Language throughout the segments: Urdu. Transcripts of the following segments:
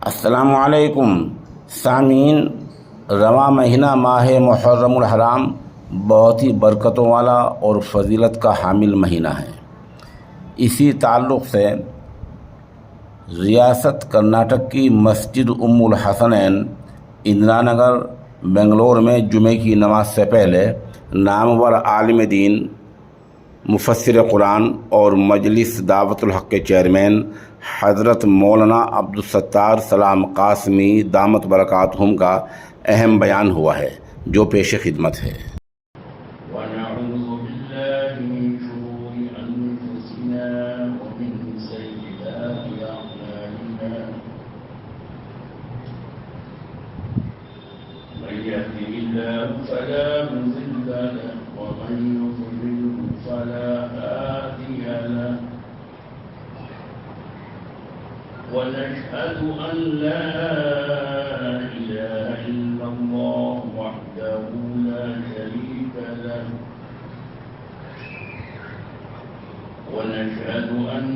السلام علیکم سامعین، رواں مہینہ ماہ محرم الحرام بہت ہی برکتوں والا اور فضیلت کا حامل مہینہ ہے۔ اسی تعلق سے ریاست کرناٹک کی مسجد ام الحسنین اندرا نگر بنگلور میں جمعے کی نماز سے پہلے نامور عالم دین، مفسر قرآن اور مجلس دعوت الحق کے چیئرمین حضرت مولانا عبدالستار سلام قاسمی دامت برکاتہم کا اہم بیان ہوا ہے، جو پیش خدمت ہے۔ ونعوذ بالله من شرور أنفسنا ومن سيئات أعمالنا، من يهده الله فلا مضل له ومن يضلل فلا هادي له، ونشهد أن لا إله إلا الله وحده لا شريك له، ونشهد أن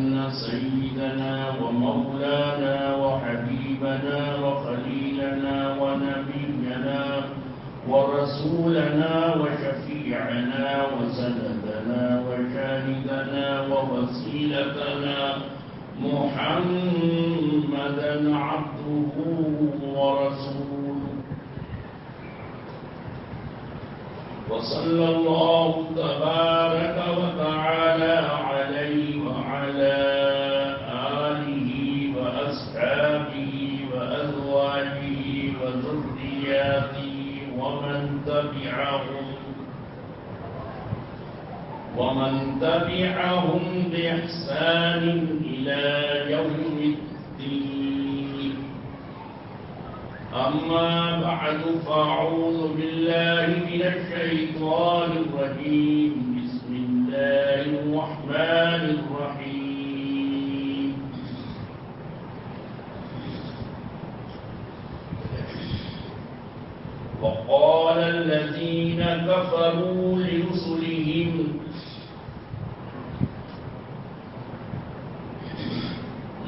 سيدنا ومولانا وحبيبنا وخليلنا ونبينا ورسولنا وشفيعنا وسندنا وشاهدنا ووسيلتنا محمدا عبده ورسوله، وصلى الله تبارك وتعالى عليه وعلى آله وأصحابه وأزواجه وذرياته ومن تبعهم بإحسان إلى يوم الدين. أما بعد، فأعوذ بالله من الشيطان الرجيم. بسم الله الرحمن الرحيم. وقال الذين كفروا لرسلهم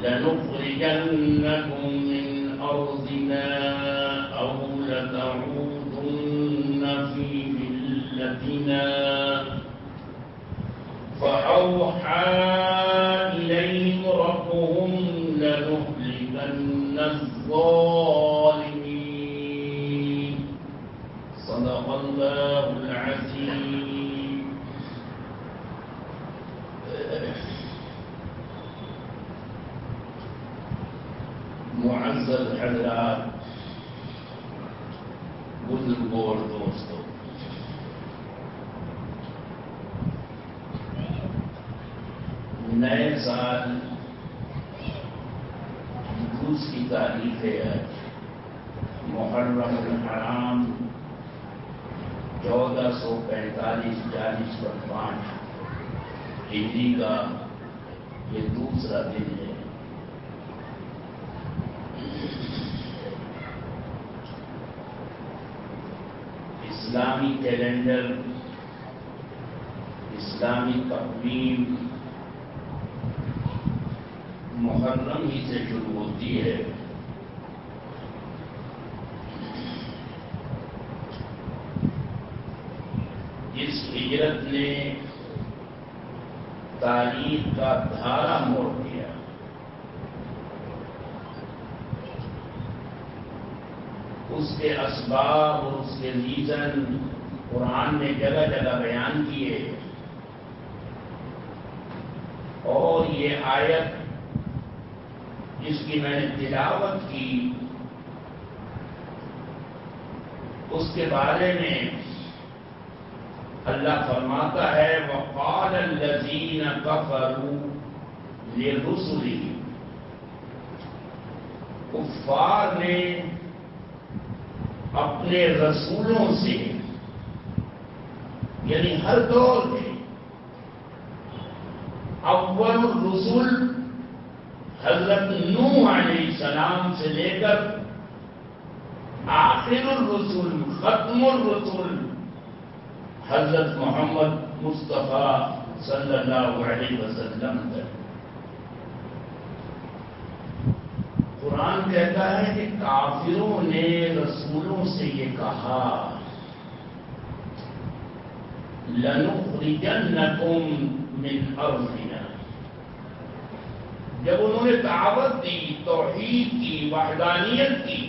لنخرجنكم من أرضنا أو لتعودن في ملتنا، فأوحى إليهم ربهم لنهلكن الظالمين. صدق الله العظيم. معزز حضرات، بزرگوں اور دوستوں، نئے سال دوسری تاریخ ہے آج، محرم الحرام 1445-45 ہجری کا یہ دوسرا دن ہے۔ اسلامی کیلنڈر، اسلامی تقویم محرم ہی سے شروع ہوتی ہے۔ اس ہجرت نے تاریخ کا دھارا موڑ دیا۔ اس کے اسباب اور اس کے ریزن قرآن نے جگہ جگہ بیان کیے، اور یہ آیت جس کی میں نے تلاوت کی، اس کے بارے میں اللہ فرماتا ہے وَقَالَ الَّذِينَ كَفَرُوا لِرُسُلِهِمْ، کفار نے اپنے رسولوں سے، یعنی ہر دور میں اول الرسل حضرت نوح علیہ السلام سے لے کر آخر الرسل ختم الرسل حضرت محمد مصطفیٰ صلی اللہ علیہ وسلم تک قرآن کہتا ہے کہ کافروں نے رسولوں سے یہ کہا لَنُخْرِجَنَّكُمْ مِنْ أَرْضِنَا، جب انہوں نے دعوت دی، توحید کی، وحدانیت کی،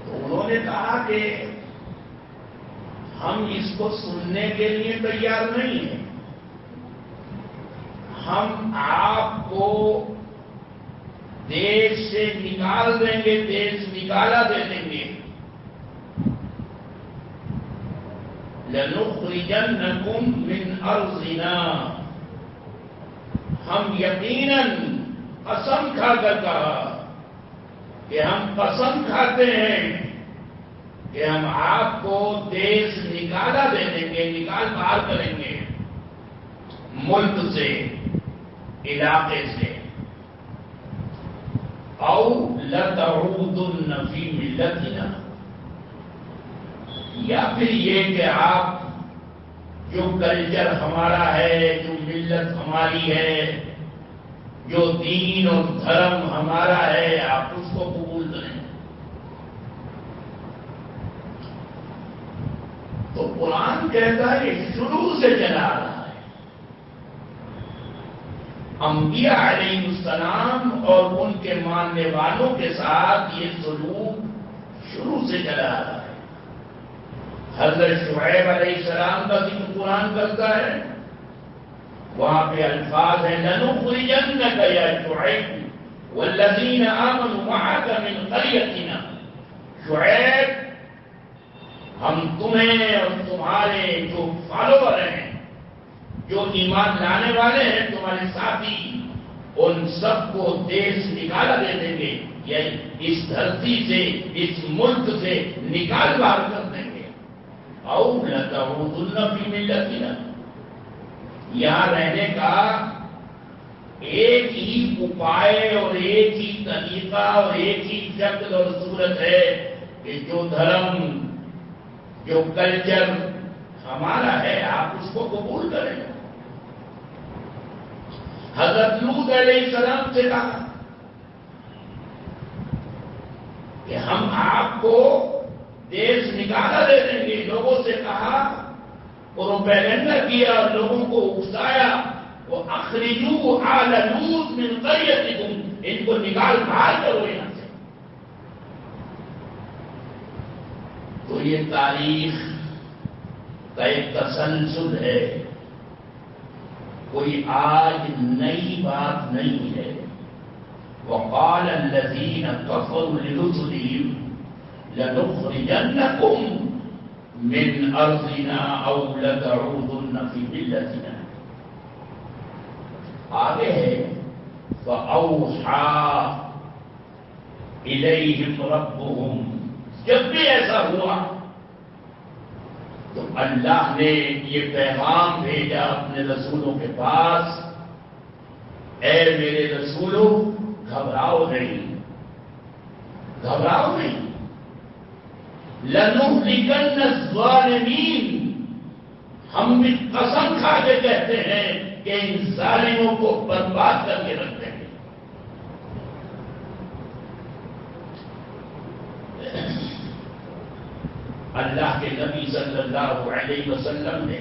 تو انہوں نے کہا کہ ہم اس کو سننے کے لیے تیار نہیں ہیں، ہم آپ کو دیش سے نکال دیں گے، دیش نکالا دے دیں گے، لَنُخْرِجَنَّكُمْ مِنْ أَرْضِنَا، ہم یقیناً قسم کھا کر کہا کہ ہم قسم کھاتے ہیں کہ ہم آپ کو دیش نکالا دے دیں گے، نکال باہر کریں گے، ملک سے، علاقے سے، او لَتَعُودُنَّ فِي مِلَّتِنَا، یا پھر یہ کہ آپ جو کلچر ہمارا ہے، جو ملت ہماری ہے، جو دین اور دھرم ہمارا ہے، آپ اس کو قبول کریں۔ تو قرآن کہتا ہے کہ شروع سے چلا رہا ہے، انبیاء علیہ السلام اور ان کے ماننے والوں کے ساتھ یہ سلوک شروع سے چلا رہا ہے۔ حضرت شعیب علیہ السلام کا ذکر قرآن کرتا ہے، وہاں پہ الفاظ ہیں لَنُخْرِجَنَّكَ يَا شُعَيْبُ وَالَّذِينَ آمَنُوا مَعَكَ مِنْ قَرْيَتِنَا، شعیب ہم تمہیں اور تمہارے جو فالوور ہیں، جو ایمان لانے والے ہیں، تمہارے ساتھی، ان سب کو دیش نکالا دے دیں گے، یعنی اس دھرتی سے، اس ملک سے نکال باہر کر دیں گے، او لَتَعُودُنَّ فِي مِلَّتِنَا، یہاں رہنے کا ایک ہی اپائے اور ایک ہی طریقہ اور ایک ہی شکل اور صورت ہے کہ جو دھرم، جو کلچر ہمارا ہے، آپ اس کو قبول کریں۔ حضرت لوط علیہ السلام سے کہا کہ ہم آپ کو دیش نکالا دے دیں گے، لوگوں سے کہا، پروپیگنڈا کیا اور لوگوں کو اکسایا، وہ اخرجوا آل لوط من قریتکم، ان کو نکال باہر کرو یہاں سے۔ تو یہ تاریخ کا ایک تسلسل ہے، کوئی آج نئی بات نہیں ہے۔ وقال الذين كفروا لرسلهم لَنُخْرِجَنَّكُمْ مِنْ أَرْضِنَا أَوْ لَتَعُودُنَّ فِي مِلَّتِنَا، آگے ہے فَأَوْحَى إِلَيْهِمْ رَبُّهُمْ، جب بھی ایسا ہوا تو اللہ نے یہ پیغام بھیجا اپنے رسولوں کے پاس، اے میرے رسولوں گھبراؤ نہیں، گھبراؤ نہیں، لَنُهْلِكَنَّ الظَّالِمِينَ، ہم بھی قسم کھا کے کہتے ہیں کہ ان ظالموں کو برباد کر کے رکھ دیں گے۔ اللہ کے نبی صلی اللہ علیہ وسلم نے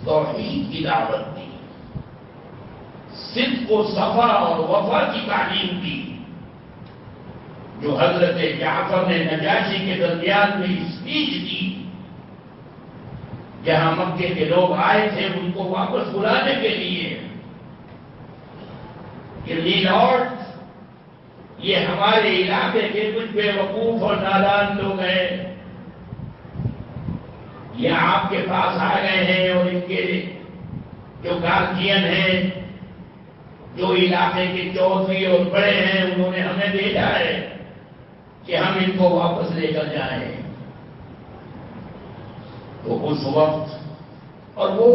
توحید کی دعوت دی، صدق و صفا اور وفا کی تعلیم دی، جو حضرت جعفر نے نجاشی کے درمیان میں اسپیچ دی، جہاں مکے کے لوگ آئے تھے ان کو واپس بلانے کے لیے کہ لارڈ، یہ ہمارے علاقے کے کچھ بے وقوف اور نادان لوگ ہیں، یہ آپ کے پاس آ گئے ہیں، اور ان کے جو گارجین ہیں، جو علاقے کے چودھری اور بڑے ہیں، انہوں نے ہمیں بھیجا ہے کہ ہم ان کو واپس لے کر جائیں۔ تو اس وقت، اور وہ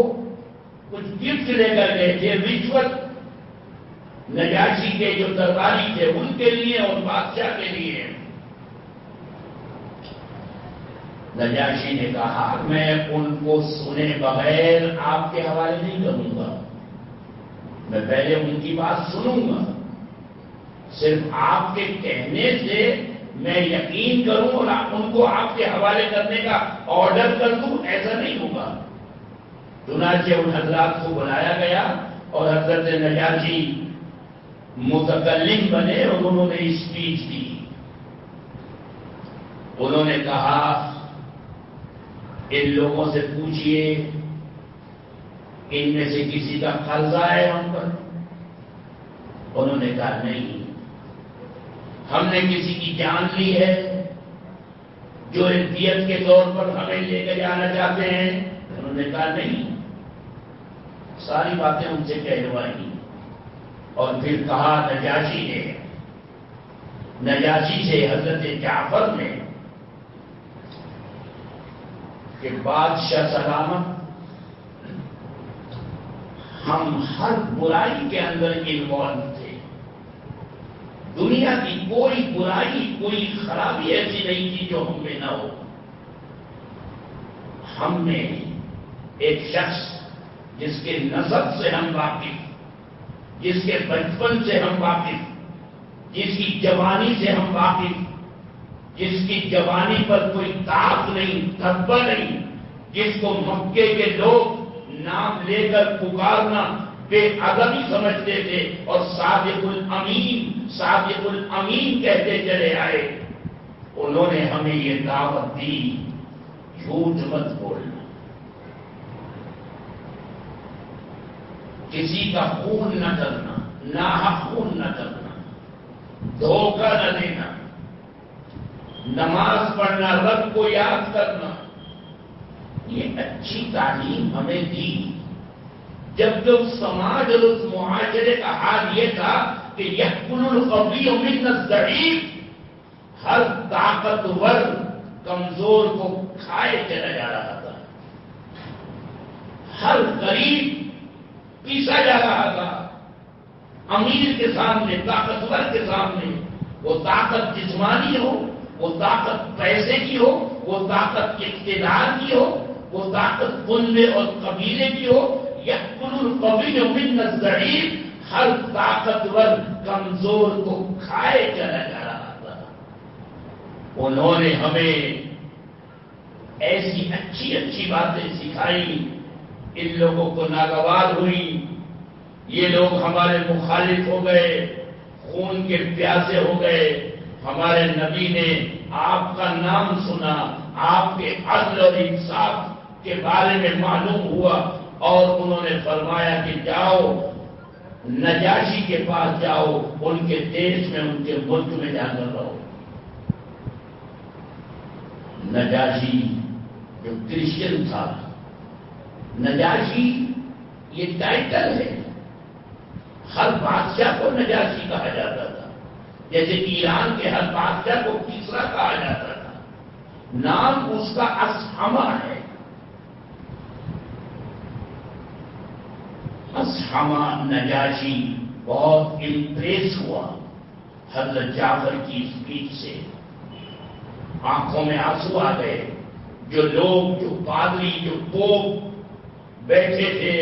کچھ گفٹ لے کر گئے تھے، رشوت، نجاشی کے جو درباری تھے ان کے لیے اور بادشاہ کے لیے۔ نجاشی نے کہا میں ان کو سنے بغیر آپ کے حوالے نہیں کروں گا، میں پہلے ان کی بات سنوں گا. صرف آپ کے کہنے سے میں یقین کروں اور ان کو آپ کے حوالے کرنے کا آرڈر کر دوں، ایسا نہیں ہوگا. چنانچہ ان حضرات کو بلایا گیا اور حضرت نجاشی متکلم بنے اور انہوں نے اسپیچ دی. انہوں نے کہا ان لوگوں سے پوچھئے ان میں سے کسی کا قرضہ ہے ہم پر. انہوں نے کہا نہیں. ہم نے کسی کی جان لی ہے جو دیت کے طور پر ہمیں لے کے جانا چاہتے ہیں؟ انہوں نے کہا نہیں. ساری باتیں ان سے کہلوائی اور پھر کہا نجاشی سے حضرت جعفر نے کہ بادشاہ سلامت، ہم ہر برائی کے اندر انوالو تھے. دنیا کی کوئی برائی، کوئی خرابی ایسی نہیں تھی جو ہم میں نہ ہو. ہم نے ایک شخص جس کے نسب سے ہم واقف، جس کے بچپن سے ہم واقف، جس کی جوانی سے ہم واقف، جس کی جوانی پر کوئی داغ نہیں، دھبا نہیں، جس کو مکے کے لوگ نام لے کر پکارنا بے ادبی سمجھتے تھے اور صادق الامین، صادق الامین کہتے چلے آئے. انہوں نے ہمیں یہ دعوت دی جھوٹ مت بولنا، کسی کا خون نہ کرنا، ناحق خون نہ کرنا، دھوکہ نہ دینا، نماز پڑھنا، رب کو یاد کرنا. یہ اچھی تعلیم ہمیں دی جب اس سماج اور اس معاشرے کا حال یہ تھا کہ یأکل القوی من الضعیف، ہر طاقتور کمزور کو کھائے چلا جا رہا تھا، ہر غریب پیسا جا رہا تھا. امیر کے سامنے، طاقتور کے سامنے، وہ طاقت جسمانی ہو، وہ طاقت پیسے کی ہو، وہ طاقت اقتدار کی ہو، وہ طاقت کنبے اور قبیلے کی ہو، یأکل القوی من الضعیف، ہر طاقتور کمزور کو کھائے چلا جا رہا تھا. انہوں نے ہمیں ایسی اچھی اچھی باتیں سکھائی. ان لوگوں کو ناگوار ہوئی، یہ لوگ ہمارے مخالف ہو گئے، خون کے پیاسے ہو گئے. ہمارے نبی نے آپ کا نام سنا، آپ کے عدل اور انصاف کے بارے میں معلوم ہوا اور انہوں نے فرمایا کہ جاؤ نجاشی کے پاس جاؤ، ان کے دیش میں، ان کے ملک میں جا کر رہو. نجاشی جو کرسچن تھا، نجاشی یہ ٹائٹل ہے، ہر بادشاہ کو نجاشی کہا جاتا تھا، جیسے ایران کے ہر بادشاہ کو کسرا کہا جاتا تھا. نام اس کا اصحمہ ہے. اصحمہ نجاشی بہت امپریس ہوا حضرت جعفر کی اسپیچ سے. آنکھوں میں آنسو آ گئے. جو لوگ، جو پادری، جو پوپ بیٹھے تھے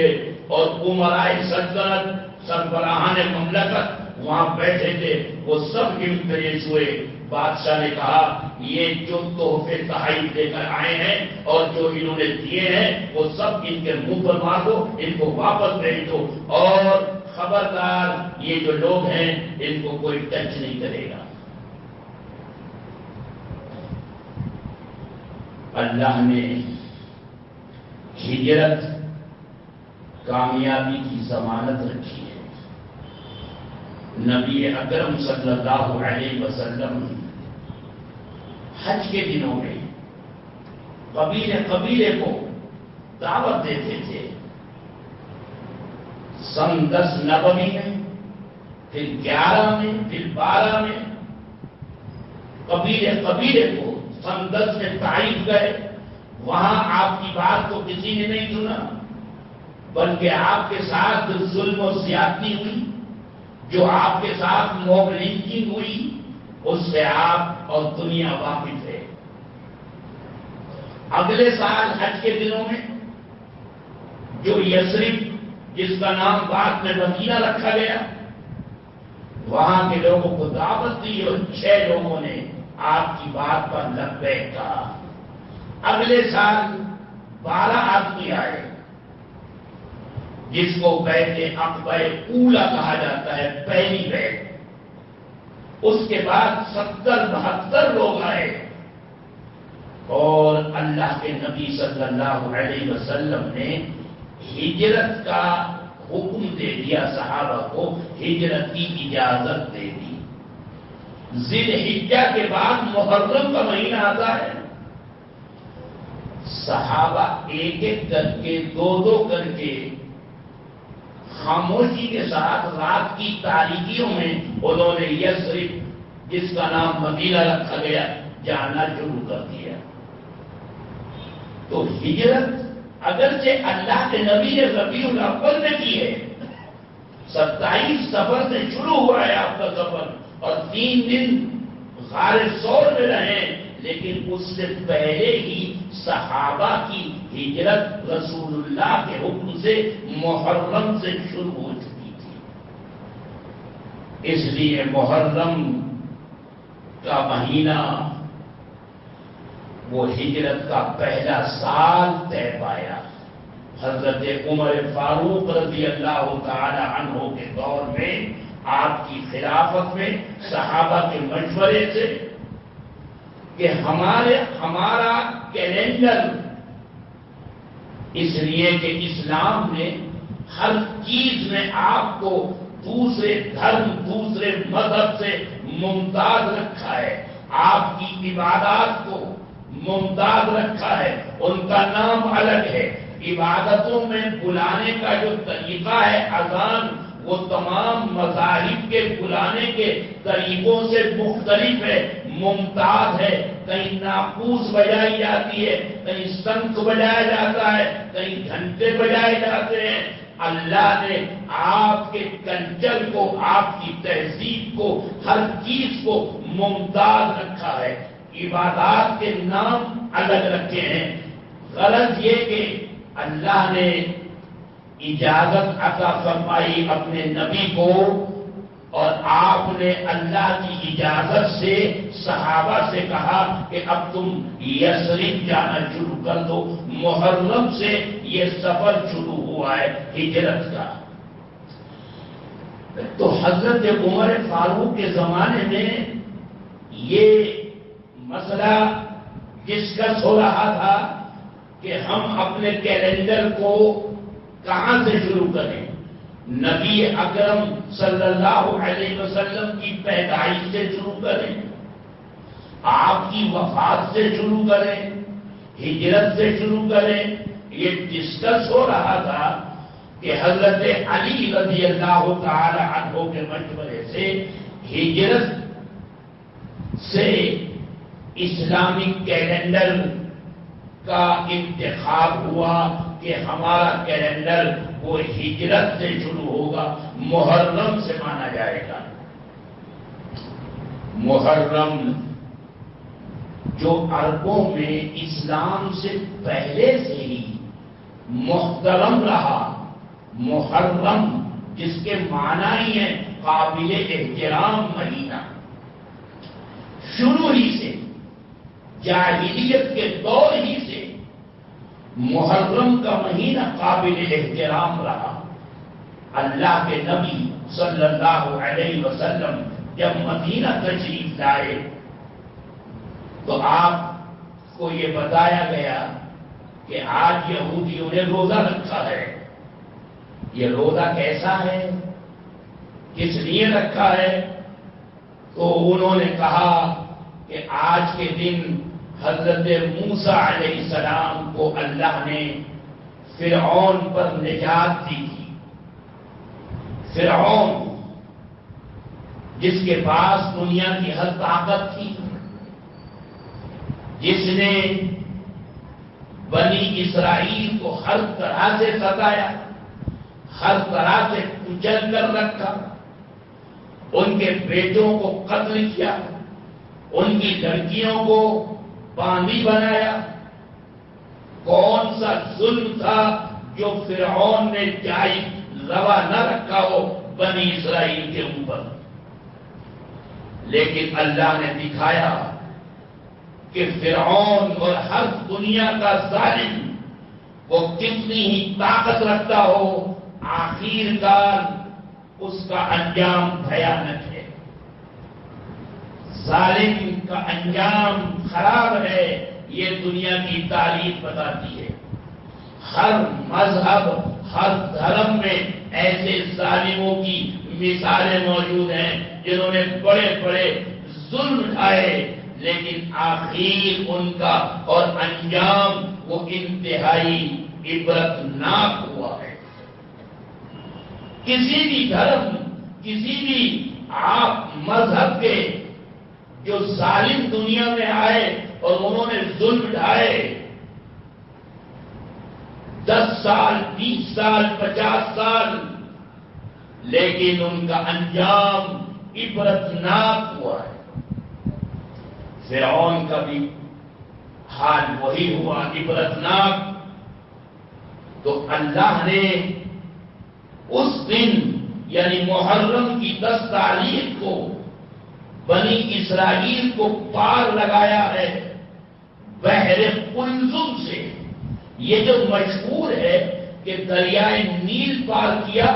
اور امرائے سلطنت، سربراہان مملکت وہاں بیٹھے تھے، وہ سب امپریس ہوئے. بادشاہ نے کہا یہ جو تحفے تحائف دے کر آئے ہیں اور جو انہوں نے دیے ہیں وہ سب ان کے منہ پر مار دو، ان کو واپس بھیج دو، اور خبردار یہ جو لوگ ہیں ان کو کوئی ٹچ نہیں کرے گا. اللہ نے ہجرت کامیابی کی ضمانت رکھی ہے. نبی اکرم صلی اللہ علیہ وسلم حج کے دنوں میں قبیلے کو دعوت دیتے تھے. سن 10 نبوی میں، پھر 11 میں، پھر 12 میں قبیلے کو سن 10 میں طائف گئے. وہاں آپ کی بات کو کسی نے نہیں سنا، بلکہ آپ کے ساتھ ظلم و زیادتی ہوئی، جو آپ کے ساتھ موب لنچنگ ہوئی، اس سے آپ اور دنیا واقف ہے. اگلے سال حج کے دنوں میں جو یثرب جس کا نام بعد میں مدینہ رکھا گیا، وہاں کے لوگوں کو دعوت دی اور 6 لوگوں نے آپ کی بات پر لبیک کہا۔ اگلے سال 12 آدمی آئے، جس کو بیعت عقبہ اولا کہا جاتا ہے، پہلی بیعت۔ اس کے بعد 70-72 لوگ آئے اور اللہ کے نبی صلی اللہ علیہ وسلم نے ہجرت کا حکم دے دیا، صحابہ کو ہجرت کی اجازت دے دی۔ ذی الحجہ کے بعد محرم کا مہینہ آتا ہے، صحابہ ایک ایک کر کے 2 کر کے خاموشی کے ساتھ رات کی تاریکیوں میں انہوں نے یثرب، جس کا نام مدینہ رکھا گیا، جانا شروع کر دیا۔ تو ہجرت اگرچہ اللہ کے نبی نے ربیع الاول میں کی ہے، 27 صفر سے شروع ہوا ہے آپ کا سفر، اور 3 دن غار ثور میں رہے، لیکن اس سے پہلے ہی صحابہ کی ہجرت رسول اللہ کے حکم سے محرم سے شروع ہو چکی تھی۔ اس لیے محرم کا مہینہ وہ ہجرت کا پہلا سال طے پایا۔ حضرت عمر فاروق رضی اللہ تعالی عنہ کے دور میں، آپ کی خلافت میں، صحابہ کے مشورے سے کہ ہمارا کیلنڈر، اس لیے کہ اسلام نے ہر چیز میں آپ کو دوسرے دھرم، دوسرے مذہب سے ممتاز رکھا ہے، آپ کی عبادات کو ممتاز رکھا ہے، ان کا نام الگ ہے۔ عبادتوں میں بلانے کا جو طریقہ ہے اذان، وہ تمام مذاہب کے بلانے کے طریقوں سے مختلف ہے، ممتاز ہے۔ کہیں ناقوس بجائی جاتی ہے، کہیں شنکھ بجایا جاتا ہے، کہیں گھنٹے بجائے جاتے ہیں۔ اللہ نے آپ کے کلچر کو، آپ کی تہذیب کو، ہر چیز کو ممتاز رکھا ہے۔ عبادات کے نام الگ رکھے ہیں۔ غرض یہ کہ اللہ نے اجازت عطا فرمائی اپنے نبی کو، اور آپ نے اللہ کی اجازت سے صحابہ سے کہا کہ اب تم یثرب جانا شروع کر دو۔ محرم سے یہ سفر شروع ہوا ہے ہجرت کا۔ تو حضرت عمر فاروق کے زمانے میں یہ مسئلہ ڈسکس ہو رہا تھا کہ ہم اپنے کیلنڈر کو کہاں سے شروع کریں۔ نبی اکرم صلی اللہ علیہ وسلم کی پیدائش سے شروع کریں، آپ کی وفات سے شروع کریں، ہجرت سے شروع کریں۔ یہ ڈسکس ہو رہا تھا کہ حضرت علی رضی اللہ تعالی عنہ کے مشورے سے ہجرت سے اسلامک کیلنڈر کا انتخاب ہوا کہ ہمارا کیلنڈر وہ ہجرت سے شروع ہوگا، محرم سے مانا جائے گا۔ محرم جو عربوں میں اسلام سے پہلے سے ہی محترم رہا، محرم جس کے معنی ہی ہے قابل احترام مہینہ، شروع ہی سے، جاہلیت کے دور ہی سے محرم کا مہینہ قابل احترام رہا۔ اللہ کے نبی صلی اللہ علیہ وسلم جب مدینہ تشریف لائے تو آپ کو یہ بتایا گیا کہ آج یہودیوں نے روزہ رکھا ہے۔ یہ روزہ کیسا ہے، کس لیے رکھا ہے؟ تو انہوں نے کہا کہ آج کے دن حضرت موسیٰ علیہ السلام کو اللہ نے فرعون پر نجات دی تھی۔ فرعون جس کے پاس دنیا کی ہر طاقت تھی، جس نے بنی اسرائیل کو ہر طرح سے ستایا، ہر طرح سے کچل کر رکھا، ان کے بیٹوں کو قتل کیا، ان کی لڑکیوں کو باندھی بنایا۔ کون سا ظلم تھا جو فرعون نے روا نہ رکھا ہو بنی اسرائیل کے اوپر، لیکن اللہ نے دکھایا کہ فرعون اور ہر دنیا کا ظالم وہ کتنی ہی طاقت رکھتا ہو، آخر کار اس کا انجام بھیانک ہے، ظالم کا انجام خراب ہے، یہ دنیا کی تاریخ بتاتی ہے۔ ہر مذہب، ہر دھرم میں ایسے ظالموں کی مثالیں موجود ہیں جنہوں نے بڑے بڑے ظلم اٹھائے، لیکن آخر ان کا اور انجام وہ انتہائی عبرتناک ہوا ہے۔ کسی بھی دھرم، کسی بھی آپ مذہب کے جو ظالم دنیا میں آئے اور انہوں نے ظلم اٹھائے، 10 سال، 20 سال، 50 سال، لیکن ان کا انجام عبرتناک ہوا ہے۔ فرعون کا بھی حال وہی ہوا، عبرتناک۔ تو اللہ نے اس دن یعنی محرم کی 10 تاریخ کو بنی اسرائیل کو پار لگایا ہے بحر قلزم سے۔ یہ جو مشہور ہے کہ دریائے نیل پار کیا،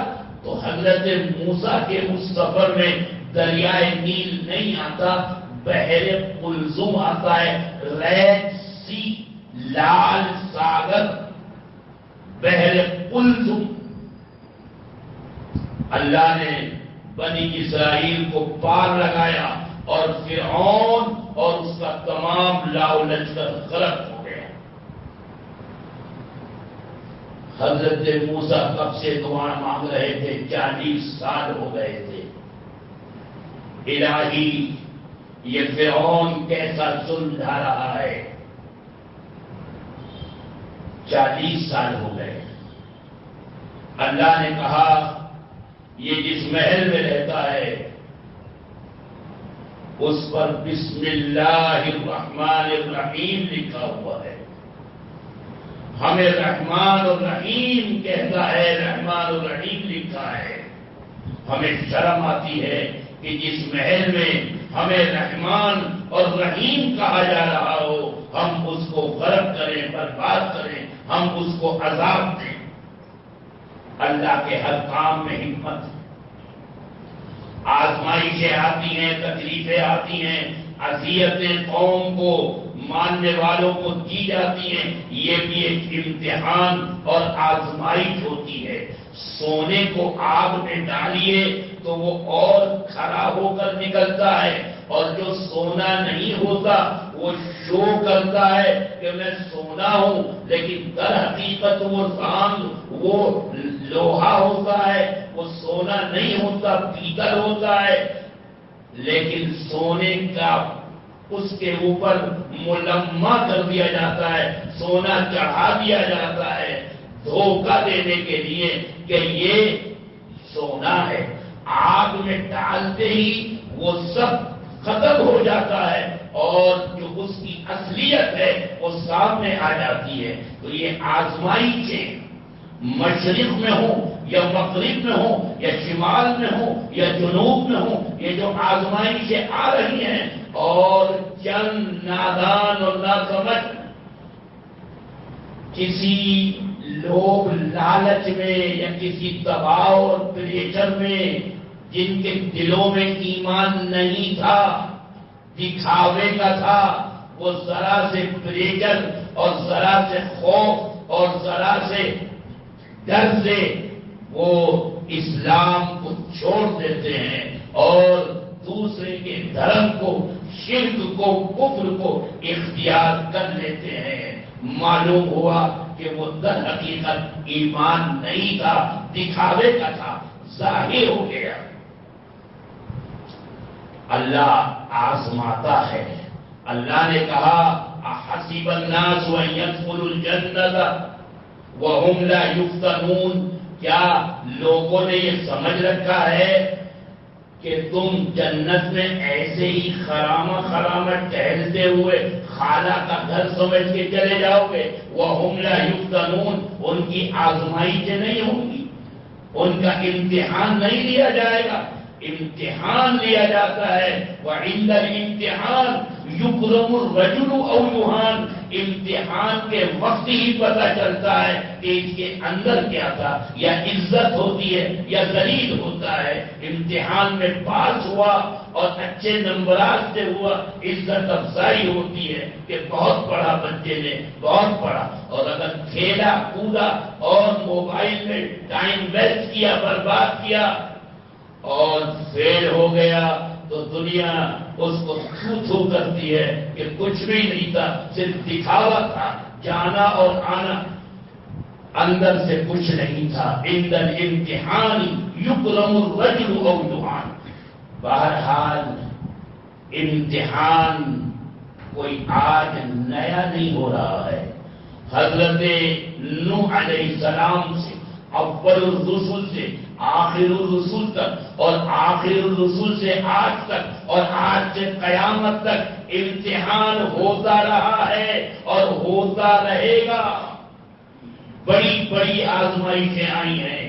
تو حضرت موسیٰ کے اس سفر میں دریائے نیل نہیں آتا، بحر قلزم آتا ہے، ریڈ سی، لال ساگر، بحر قلزم۔ اللہ نے بنی اسرائیل کو پار لگایا اور فرعون اور اس کا تمام لاؤ لشکر غرق ہو گیا۔ حضرت موسیٰ کب سے دعا مانگ رہے تھے، 40 سال ہو گئے تھے۔ الہی، یہ فرعون کیسا ظلم ڈھا رہا ہے، 40 سال ہو گئے۔ اللہ نے کہا یہ جس محل میں رہتا ہے اس پر بسم اللہ الرحمن الرحیم لکھا ہوا ہے، ہمیں رحمان الرحیم کہتا ہے، رحمان الرحیم لکھا ہے۔ ہمیں شرم آتی ہے کہ جس محل میں ہمیں رحمان اور رحیم کہا جا رہا ہو، ہم اس کو غرق کریں، برباد کریں، ہم اس کو عذاب دیں۔ اللہ کے ہر کام میں حکمت ہے، آزمائشیں آتی ہیں، تکلیفیں آتی ہیں، اذیتیں قوم کو، ماننے والوں کو دی جاتی ہیں، یہ بھی ایک امتحان اور آزمائش ہوتی ہے۔ سونے کو آگ میں ڈالیے تو وہ اور کھرا ہو کر نکلتا ہے، اور جو سونا نہیں ہوتا وہ شو کرتا ہے کہ میں سونا ہوں، لیکن در حقیقت وہ لوہا ہوتا ہے، وہ سونا نہیں ہوتا، پیتل ہوتا ہے۔ لیکن سونے کا اس کے اوپر ملمہ کر دیا جاتا ہے، سونا چڑھا دیا جاتا ہے دھوکہ دینے کے لیے کہ یہ سونا ہے۔ آگ میں ڈالتے ہی وہ سب ختم ہو جاتا ہے اور جو اس کی اصلیت ہے وہ سامنے آ جاتی ہے۔ تو یہ آزمائشیں مشرق میں ہوں یا مغرب میں ہوں یا شمال میں ہوں یا جنوب میں ہوں، یہ جو آزمائشیں آ رہی ہیں اور چند نادان اور ناسمجھ کسی لوگ لالچ میں یا کسی دباؤ اور پریشر میں، جن کے دلوں میں ایمان نہیں تھا، دکھاوے کا تھا، وہ ذرا سے پریشر اور ذرا سے خوف اور ذرا سے ڈر سے وہ اسلام کو چھوڑ دیتے ہیں اور دوسرے کے دھرم کو، شرک کو، کفر کو اختیار کر لیتے ہیں۔ معلوم ہوا کہ وہ در حقیقت ایمان نہیں تھا، دکھاوے کا تھا، ظاہر ہو گیا۔ اللہ آزماتا ہے۔ اللہ نے کہا احسب الناس ان يدخلوا الجنة وهم لا يفتنون، کیا لوگوں نے یہ سمجھ رکھا ہے کہ تم جنت میں ایسے ہی خرامہ ٹہلتے ہوئے خالہ کا گھر سمجھ کے چلے جاؤ گے؟ وَهُمْ لَا يُفْتَنُونَ، ان کی آزمائشیں نہیں ہوں گی، ان کا امتحان نہیں لیا جائے گا، امتحان لیا جاتا ہے۔ وعند الامتحان یکرم الرجل او یہان، امتحان کے وقت ہی پتہ چلتا ہے کہ اس کے اندر کیا تھا، یا عزت ہوتی ہے یا ذلیل ہوتا ہے۔ امتحان میں پاس ہوا اور اچھے نمبرات سے ہوا، عزت افزائی ہوتی ہے کہ بہت پڑھا بچے نے، بہت پڑھا۔ اور اگر کھیلا کودا اور موبائل میں ٹائم ویسٹ کیا، برباد کیا اور فیل ہو گیا، تو دنیا اس کو تھو تھو کرتی ہے کہ کچھ بھی نہیں تھا، صرف دکھاوا تھا، جانا اور آنا، اندر سے کچھ نہیں تھا۔ عند الامتحان یکرم الرجل او یہان۔ بہرحال امتحان کوئی آج نیا نہیں ہو رہا ہے۔ حضرت نوح علیہ السلام سے، اول الرسل سے آخر الرسل تک، اور آخر الرسل سے آج تک، اور آج سے قیامت تک امتحان ہوتا رہا ہے اور ہوتا رہے گا۔ بڑی بڑی آزمائشیں آئی ہیں۔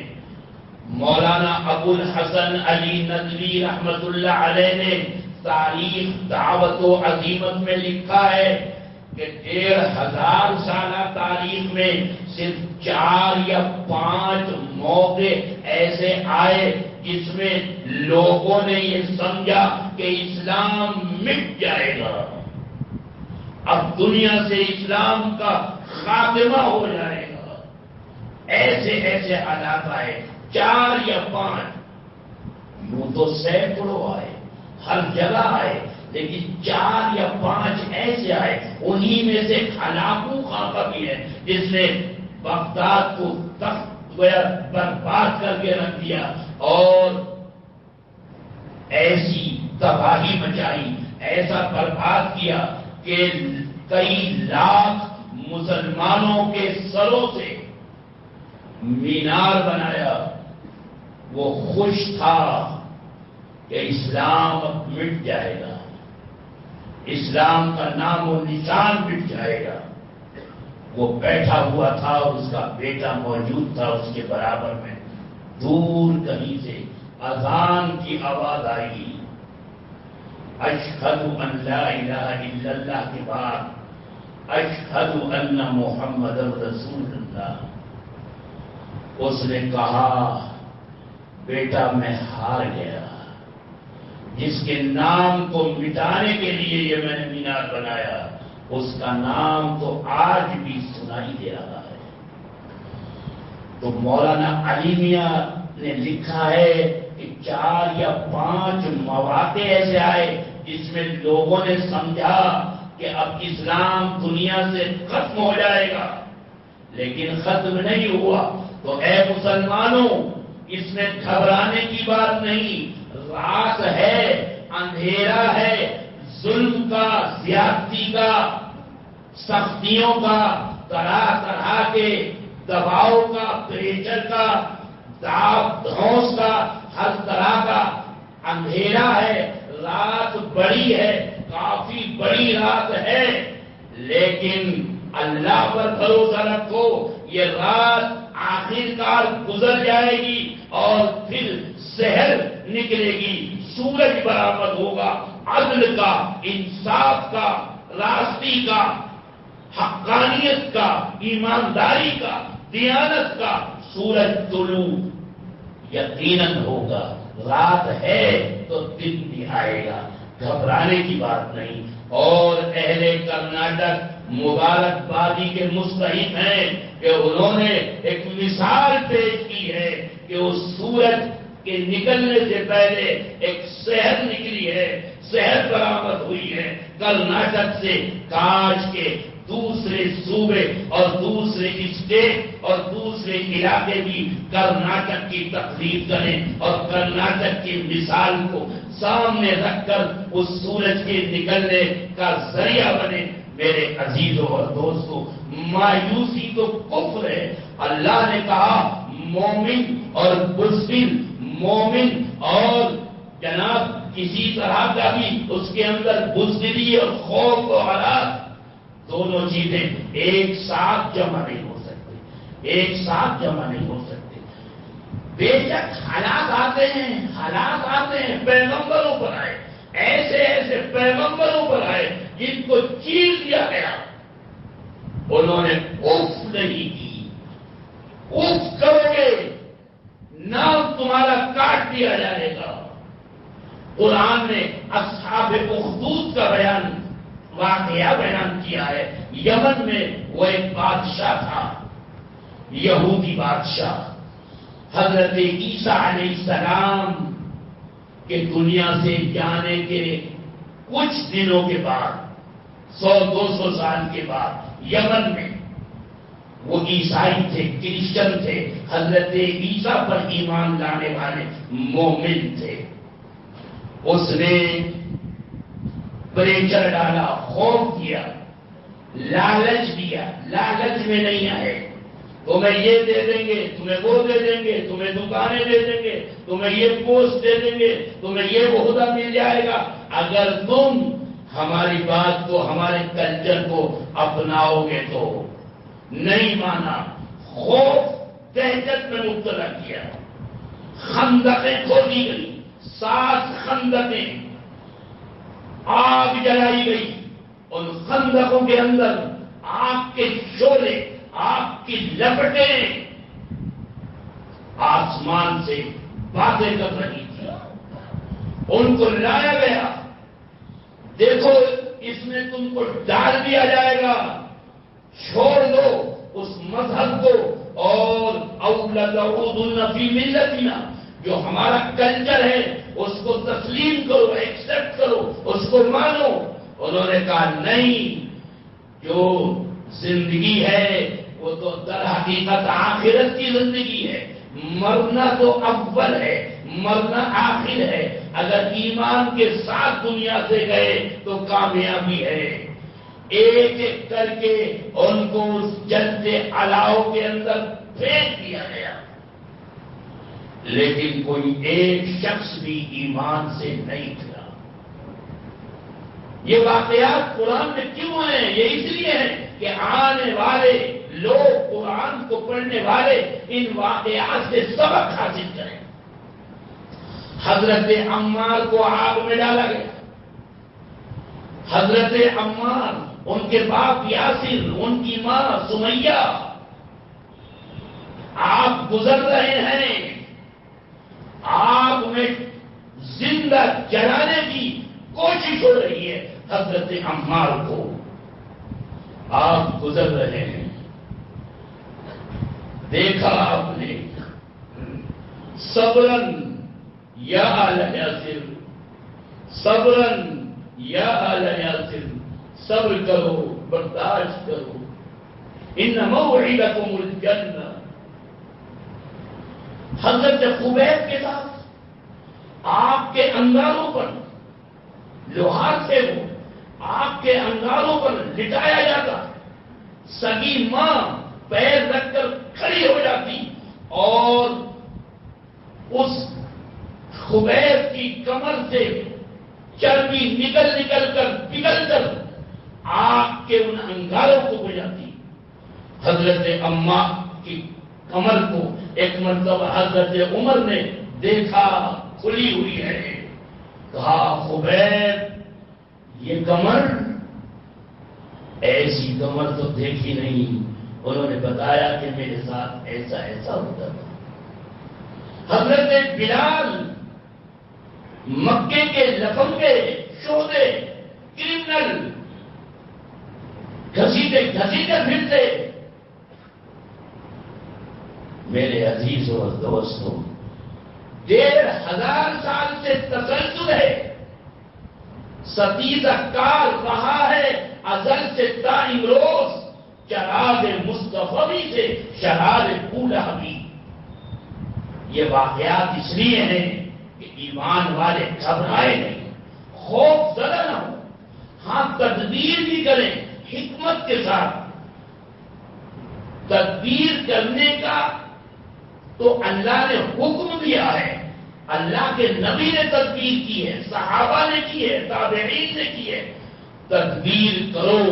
مولانا ابو الحسن علی ندوی رحمت اللہ علیہ نے تاریخ دعوت و عزیمت میں لکھا ہے کہ 1500 سالہ تاریخ میں صرف 4 یا 5 موقع ایسے آئے جس میں لوگوں نے یہ سمجھا کہ اسلام مٹ جائے گا، اب دنیا سے اسلام کا خاتمہ ہو جائے گا۔ ایسے ایسے حالات آئے، 4 یا 5، یوں تو سینکڑوں آئے، ہر جگہ آئے، لیکن 4 یا 5 ایسے آئے۔ انہی میں سے ہلاکو خاکہ بھی ہے جس نے بغداد کو تخت برباد کر کے رکھ دیا اور ایسی تباہی مچائی، ایسا برباد کیا کہ کئی لاکھ مسلمانوں کے سروں سے مینار بنایا۔ وہ خوش تھا کہ اسلام مٹ جائے گا، اسلام کا نام و نشان مٹ جائے گا۔ وہ بیٹھا ہوا تھا اور اس کا بیٹا موجود تھا اس کے برابر میں۔ دور کہیں سے اذان کی آواز آئی، اشہد ان لا الہ الا اللہ کے بعد اشہد ان محمد رسول اللہ۔ اس نے کہا بیٹا میں ہار گیا، جس کے نام کو مٹانے کے لیے یہ میں نے مینار بنایا، اس کا نام تو آج بھی سنائی دے رہا ہے۔ تو مولانا علی میاں نے لکھا ہے کہ 4 یا 5 مواقع ایسے آئے جس میں لوگوں نے سمجھا کہ اب اسلام دنیا سے ختم ہو جائے گا، لیکن ختم نہیں ہوا۔ تو اے مسلمانوں، اس میں گھبرانے کی بات نہیں، رات ہے، اندھیرا ہے، ظلم کا، زیادتی کا، سختیوں کا، طرح طرح کے دباؤ کا، پریشر کا، داغ دھونس کا، ہر طرح کا اندھیرا ہے، رات بڑی ہے، کافی بڑی رات ہے، لیکن اللہ پر بھروسہ رکھو، یہ رات آخر کار گزر جائے گی اور پھر سحر نکلے گی، سورج برآمد ہوگا، عدل کا، انصاف کا، راستی کا، حقانیت کا، ایمانداری کا، دیانت کا سورج طلوع یقیناً ہوگا۔ رات ہے تو دن بھی آئے گا، گھبرانے کی بات نہیں۔ اور اہل کرناٹک مبارکبادی کے مستحق ہیں کہ انہوں نے ایک مثال پیش کی ہے کہ اس سورج کے نکلنے سے پہلے ایک شہر نکلی ہے، شہر برآمد ہوئی ہے کرناٹک سے۔ کاش کے دوسرے صوبے اور دوسرے اسٹیٹ اور دوسرے علاقے بھی کرناٹک کی تقلید کریں اور کرناٹک کی مثال کو سامنے رکھ کر اس سورج کے نکلنے کا ذریعہ بنے۔ میرے عزیزوں اور دوستوں، مایوسی تو کفر ہے۔ اللہ نے کہا مومن اور بزدل، مومن اور جناب کسی طرح کا بھی اس کے اندر بزدلی اور خوف و حالات، دونوں چیزیں ایک ساتھ جمع نہیں ہو سکتے، ایک ساتھ جمع نہیں ہو سکتے۔ بے شک حالات آتے ہیں پیغمبروں پر آئے، ایسے ایسے پیغمبروں پر آئے جن کو چیر دیا گیا، انہوں نے اف نہیں کی۔ اف کرو گے نام تمہارا کاٹ دیا جائے گا۔ قرآن نے اصحاب اخدود کا واقعہ بیان کیا ہے۔ یمن میں وہ ایک بادشاہ تھا، یہودی بادشاہ۔ حضرت عیسیٰ علیہ السلام کے دنیا سے جانے کے کچھ دنوں کے بعد، 100-200 سال کے بعد، یمن میں وہ عیسائی تھے، کرسچن تھے، حضرت عیسیٰ پر ایمان لانے والے مومن تھے۔ اس نے پریشر ڈالا، خوف کیا، لالچ دیا، لالچ میں نہیں آئے، تمہیں یہ دے دیں گے، تمہیں وہ دے دیں گے، تمہیں دکانیں دے دیں گے، تمہیں یہ پوسٹ دے دیں گے، تمہیں یہ عہدہ مل جائے گا اگر تم ہماری بات کو، ہمارے کلچر کو اپناؤ گے تو۔ نہیں مانا، خوف دہشت میں مبتلا کیا، خندقیں کھودی گئی، 7 خندقیں، آگ جلائی گئی، ان خندقوں کے اندر آگ کے شعلے، آگ کی لپٹیں آسمان سے باتیں کر رہی تھی۔ ان کو لایا گیا، دیکھو اس میں تم کو ڈال دیا جائے گا، چھوڑ دو اس مذہب کو، اور او لتعودن فی ملتنا، جو ہمارا کلچر ہے اس کو تسلیم کرو، ایکسپٹ کرو، اس کو مانو۔ انہوں نے کہا نہیں، جو زندگی ہے وہ تو در حقیقت آخرت کی زندگی ہے، مرنا تو اول ہے، مرنا آخر ہے، اگر ایمان کے ساتھ دنیا سے گئے تو کامیابی ہے۔ ایک ایک کر کے ان کو اس جلتے الاؤ کے اندر پھینک دیا گیا، لیکن کوئی ایک شخص بھی ایمان سے نہیں تھا۔ یہ واقعات قرآن میں کیوں ہیں؟ یہ اس لیے ہے کہ آنے والے لوگ، قرآن کو پڑھنے والے، ان واقعات سے سبق حاصل کریں۔ حضرت عمار کو آگ میں ڈالا گیا، حضرت عمار، ان کے باپ یاسر، ان کی ماں سمیہ، آپ گزر رہے ہیں، آگ میں زندہ جلانے کی کوشش ہو رہی ہے حضرت عمار کو، آپ گزر رہے ہیں، دیکھا آپ نے، صبرن یا آل یاسر، صبرن یا آل یاسر، صبر کرو، برداشت کرو، ان موعدکم الجنہ۔ حضرت خبیب کے ساتھ آپ کے انگاروں پر لوہار سے وہ آپ کے انگاروں پر لٹایا جاتا، سگی ماں پیر رکھ کر کھڑی ہو جاتی اور اس خبیب کی کمر سے چربی نکل کر پگھل کر آگ کے ان انگاروں کو بجھاتی۔ حضرت عمار کی کمر کو ایک مرتبہ حضرت عمر نے دیکھا کھلی ہوئی ہے، کہا خبیب یہ کمر، ایسی کمر تو دیکھی نہیں۔ انہوں نے بتایا کہ میرے ساتھ ایسا ایسا ہوتا تھا۔ حضرت بلال مکے کے لفنگے، شہدے، کرمنل، گھسیٹے پھرتے۔ میرے عزیزوں اور دوستوں، 1500 سال سے تسلسل ہے، ستیزہ کال رہا ہے ازل سے دائم روز، چراغ مصطفی سے شرار پولا بھی۔ یہ واقعات اس لیے ہیں کہ ایمان والے گھبرائے نہیں، خوف زدہ نہ ہو، ہاں تدبیر بھی کریں حکمت کے ساتھ۔ تدبیر کرنے کا تو اللہ نے حکم دیا ہے، اللہ کے نبی نے تدبیر کی ہے، صحابہ نے کی ہے، تابعین نے کی ہے۔ تدبیر کرو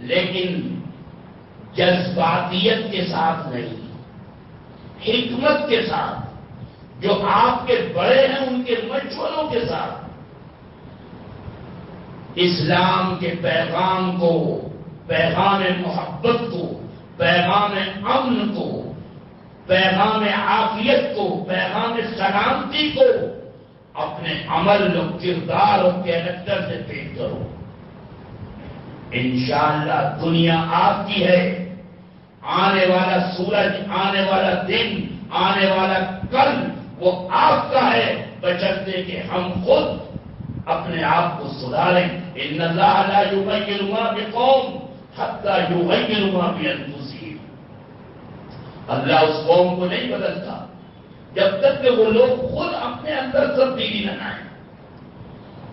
لیکن جذباتیت کے ساتھ نہیں، حکمت کے ساتھ، جو آپ کے بڑے ہیں ان کے مشوروں کے ساتھ اسلام کے پیغام کو، پیغام محبت کو، پیغام امن کو، پیغام عافیت کو، پیغام سلامتی کو اپنے عمل اور کردار اور کیریکٹر سے پیش کرو۔ انشاءاللہ دنیا آپ کی ہے، آنے والا سورج، آنے والا دن، آنے والا کل وہ آپ کا ہے، بشرطے کہ ہم خود اپنے آپ کو سدھاریں۔ ان اللہ لا یغیر ما بقوم حتی یغیروا ما بانفسہم۔ اللہ اس قوم کو نہیں بدلتا جب تک کہ وہ لوگ خود اپنے اندر تبدیلی نہ لائیں،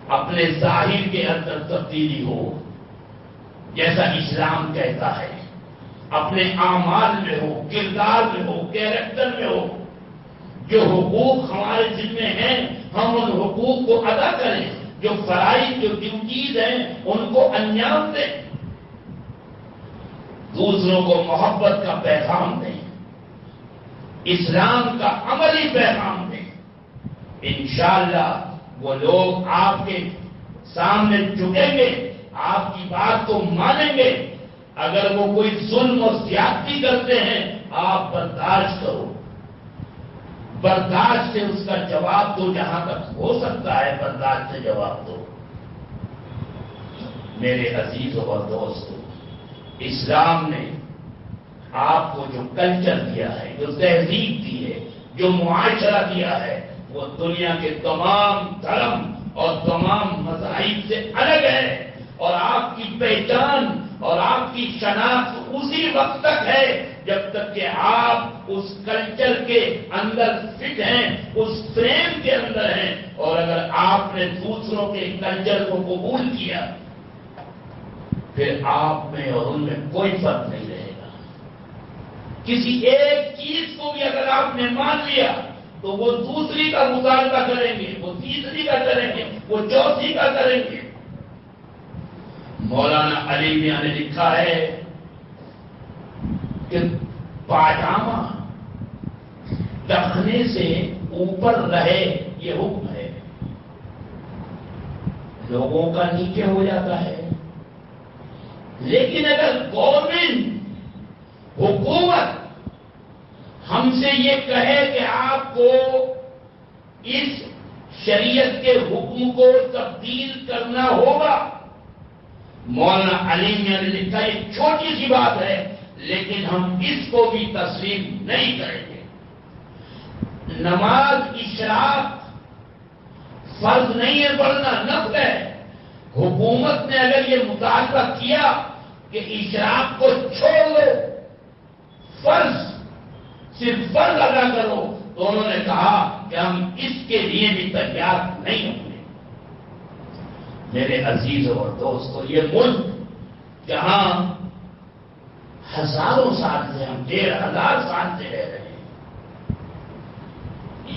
اپنے ظاہر کے اندر تبدیلی ہو، جیسا اسلام کہتا ہے، اپنے اعمال میں ہو، کردار میں ہو، کیریکٹر میں ہو۔ جو حقوق ہمارے ذمہ ہیں ہم ان حقوق کو ادا کریں، جو فرائض، جو ڈیوٹیز ہیں ان کو انجام دیں، دوسروں کو محبت کا پیغام دیں، اسلام کا عملی پیغام دیں۔ انشاءاللہ وہ لوگ آپ کے سامنے جھکیں گے، آپ کی بات کو مانیں گے۔ اگر وہ کوئی ظلم اور زیادتی کرتے ہیں آپ برداشت کرو، برداشت سے اس کا جواب دو، جہاں تک ہو سکتا ہے برداشت سے جواب دو۔ میرے عزیزوں اور دوستوں، اسلام نے آپ کو جو کلچر دیا ہے، جو تہذیب دی ہے، جو معاشرہ دیا ہے، وہ دنیا کے تمام دھرم اور تمام مذاہب سے الگ ہے، اور آپ کی پہچان اور آپ کی شناخت اسی وقت تک ہے جب تک کہ آپ اس کلچر کے اندر فٹ ہیں، اس فریم کے اندر ہیں۔ اور اگر آپ نے دوسروں کے کلچر کو قبول کیا پھر آپ میں اور ان میں کوئی فرق نہیں رہے گا۔ کسی ایک چیز کو بھی اگر آپ نے مان لیا تو وہ دوسری کا مطالبہ کریں گے، وہ تیسری کا کریں گے، وہ چوتھی کا کریں گے۔ مولانا علی میاں نے لکھا ہے کہ پاجامہ ٹخنے سے اوپر رہے یہ حکم ہے، لوگوں کا نیچے ہو جاتا ہے۔ لیکن اگر گورنمنٹ، حکومت ہم سے یہ کہے کہ آپ کو اس شریعت کے حکم کو تبدیل کرنا ہوگا، مولانا علی میاں نے لکھا ایک چھوٹی سی بات ہے لیکن ہم اس کو بھی تسلیم نہیں کریں گے۔ نماز اشراق فرض نہیں ہے پڑھنا، نفل ہے۔ حکومت نے اگر یہ مطالبہ کیا کہ اشراق کو چھوڑ دو، فرض صرف فرض ادا کرو، تو انہوں نے کہا کہ ہم اس کے لیے بھی تیار نہیں ہوں گے۔ میرے عزیزوں اور دوستوں، یہ ملک جہاں ہزاروں سال سے، ہم 1500 سال سے رہ رہے ہیں،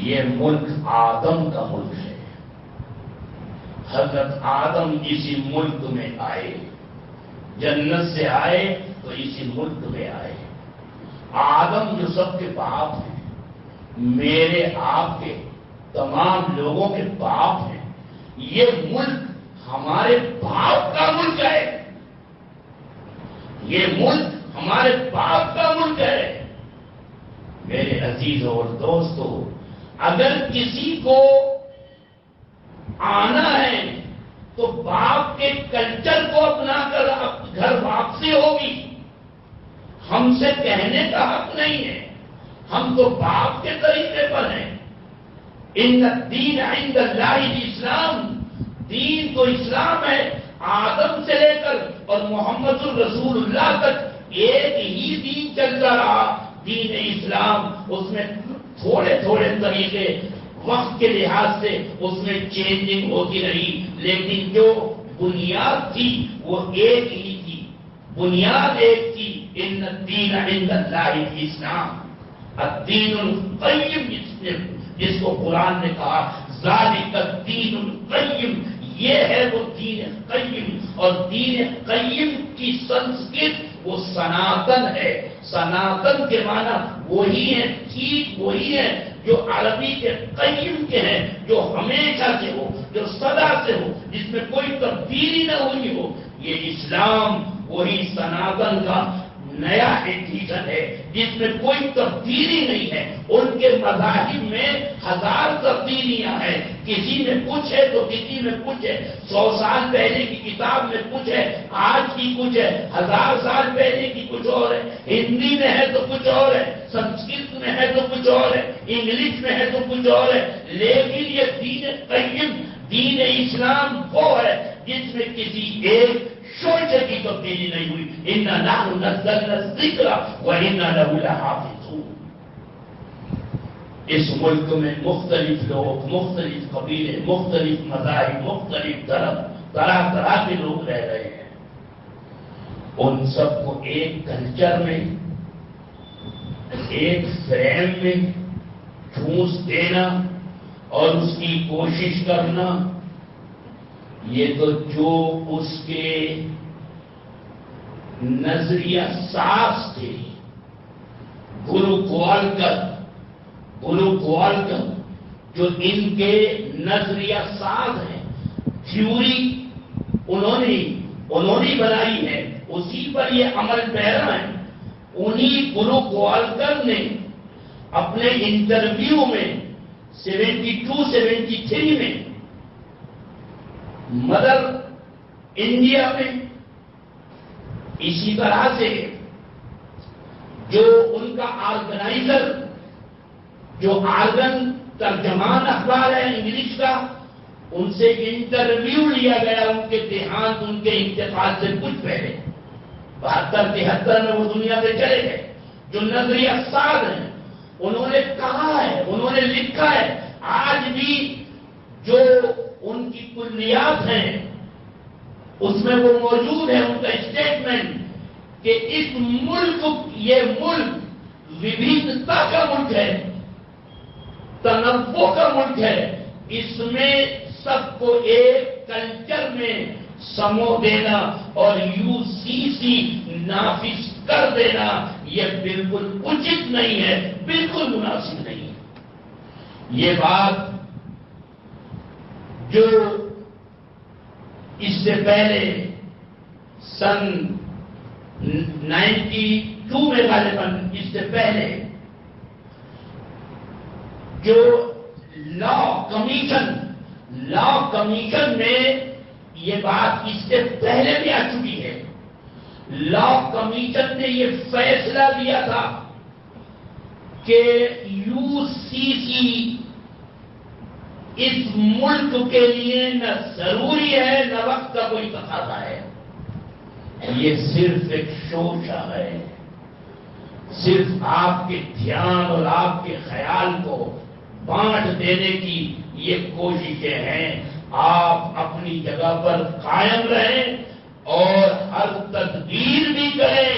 یہ ملک آدم کا ملک ہے۔ حضرت آدم اسی ملک میں آئے، جنت سے آئے تو اسی ملک میں آئے۔ آدم جو سب کے باپ ہیں، میرے آپ کے تمام لوگوں کے باپ ہیں، یہ ملک ہمارے باپ کا ملک ہے، یہ ملک ہمارے باپ کا ملک ہے۔ میرے عزیزوں اور دوستوں، اگر کسی کو آنا ہے تو باپ کے کلچر کو اپنا کر گھر واپسی ہوگی، ہم سے کہنے کا حق نہیں ہے، ہم تو باپ کے طریقے پر ہیں۔ ان الدین عند اللہ الاسلام، دین تو اسلام ہے۔ آدم سے لے کر اور محمد الرسول اللہ تک ایک ہی دین چلتا رہا، دین اسلام۔ اس میں تھوڑے تھوڑے طریقے وقت کے لحاظ سے اس میں چینجنگ ہوتی رہی، لیکن جو بنیاد تھی وہ ایک ہی تھی، بنیاد ایک تھی۔ ان الدین عند اللہ الاسلام، الدین القیم، جس کو قرآن نے کہا ذالک الدین القیم، یہ ہے وہ دین قیم۔ اور دین قیم کی سنسکرت وہ سناتن ہے. سناتن کے معنی وہی ہے، ٹھیک وہی ہے جو عربی کے قیم کے ہیں، جو ہمیشہ سے ہو، جو سدا سے ہو، جس میں کوئی تبدیلی نہ ہوئی ہو. یہ اسلام وہی سناتن کا نیا ایڈیشن ہے جس میں کوئی تبدیلی نہیں ہے. ان کے مذاہب میں 1000 تبدیلیاں ہیں، کسی میں کچھ ہے تو کسی میں کچھ ہے. 100 سال پہلے کی کتاب میں کچھ ہے، آج کی کچھ ہے، 1000 سال پہلے کی کچھ اور ہے. ہندی میں ہے تو کچھ اور ہے، سنسکرت میں ہے تو کچھ اور ہے، انگلش میں ہے تو کچھ اور ہے. لیکن یہ دین قیم، دین اسلام وہ ہے جس میں کسی ایک شعبے کی تبدیلی نہیں ہوئی. اِنَّا نَحْنُ نَزَّلْنَا الذِّكْرَ وَإِنَّا لَهُ لَحَافِظُونَ. اس ملک میں مختلف لوگ، مختلف قبیلے، مختلف مذاہب، مختلف دھرم، طرح طرح کے لوگ رہ رہے ہیں. ان سب کو ایک کلچر میں، ایک فریم میں ٹھونس دینا اور اس کی کوشش کرنا، یہ تو جو اس کے نظریہ ساز تھے. گرو گوالکر جو ان کے نظریہ ساز ہیں، تھیوری انہوں نے بنائی ہے، اسی پر یہ عمل پیرا ہے. انہی گرو گوالکر نے اپنے انٹرویو میں 72-73 میں مدر انڈیا میں اسی طرح سے جو ان کا آرگنائزر، جو آرگن ترجمان اخبار ہے انگلش کا، ان سے انٹرویو لیا گیا ان کے دیہانت، ان کے انتقال سے کچھ پہلے 72-73 میں وہ دنیا سے چلے گئے. جو نظریہ ساز ہیں انہوں نے کہا ہے، انہوں نے لکھا ہے، آج بھی جو ان کی کلیات ہیں اس میں وہ موجود ہے، ان کا اسٹیٹمنٹ کہ اس ملک، یہ ملک وبھنتا کا ملک ہے، تنوع کا ملک ہے. اس میں سب کو ایک کلچر میں سمو دینا اور UCC نافذ کر دینا یہ بالکل اچت نہیں ہے، بالکل مناسب نہیں ہے. یہ بات جو اس سے پہلے سن 92 میں غالباً، اس سے پہلے جو لا کمیشن میں یہ بات اس سے پہلے بھی آ چکی ہے. لا کمیشن نے یہ فیصلہ دیا تھا کہ UCC اس ملک کے لیے نہ ضروری ہے نہ وقت کا کوئی تقاضا ہے. یہ صرف ایک شوشہ ہے، صرف آپ کے دھیان اور آپ کے خیال کو بانٹ دینے کی یہ کوششیں ہیں. آپ اپنی جگہ پر قائم رہیں اور ہر تدبیر بھی کریں،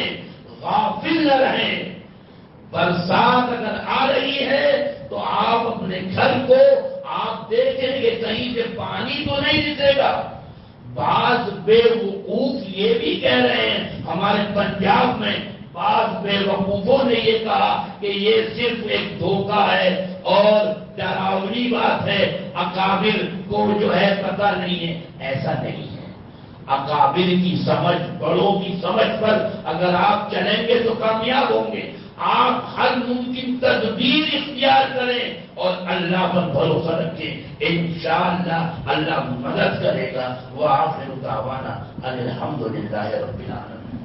غافل نہ رہیں. برسات اگر آ رہی ہے تو آپ اپنے گھر کو آپ دیکھیں گے کہیں سے پانی تو نہیں دکھے گا. بعض بے وقوف یہ بھی کہہ رہے ہیں، ہمارے پنجاب میں بعض بے وقوفوں نے یہ کہا کہ یہ صرف ایک دھوکہ ہے اور ڈراؤنی بات ہے، اکابر کو جو ہے پتہ نہیں ہے. ایسا نہیں ہے. اکابر کی سمجھ، بڑوں کی سمجھ پر اگر آپ چلیں گے تو کامیاب ہوں گے. آپ ہر ممکن تدبیر اختیار کریں اور اللہ پر بھروسہ رکھیں، انشاءاللہ اللہ مدد کرے گا. وآخر دعوانا ان الحمدللہ رب العالمین.